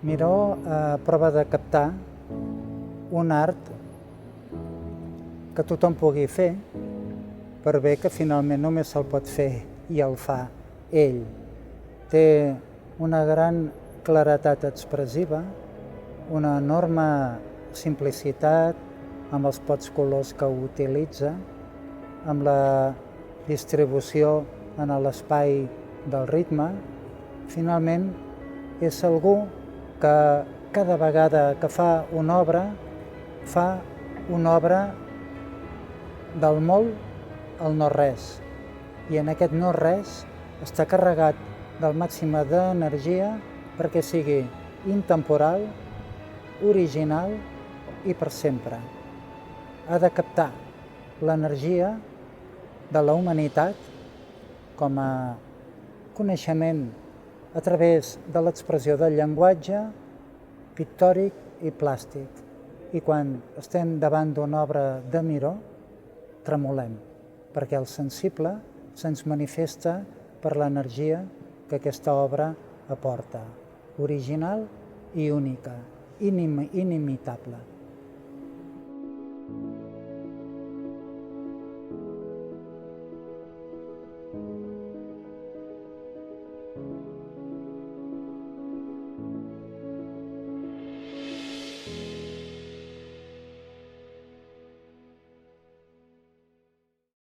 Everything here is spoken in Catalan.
Miró prova de captar un art que tothom pugui fer, per bé que finalment només se'l pot fer i el fa ell. Té una gran claretat expressiva, una enorme simplicitat amb els pocs colors que utilitza, amb la distribució en l'espai del ritme. Finalment, és algú que cada vegada que fa una obra del molt al no-res. I en aquest no-res està carregat del màxim d'energia perquè sigui intemporal, original i per sempre. Ha de captar l'energia de la humanitat com a coneixement a través de l'expressió del llenguatge pictòric i plàstic. I quan estem davant d'una obra de Miró, tremolem, perquè el sensible se'ns manifesta per l'energia que aquesta obra aporta, original i única, inimitable.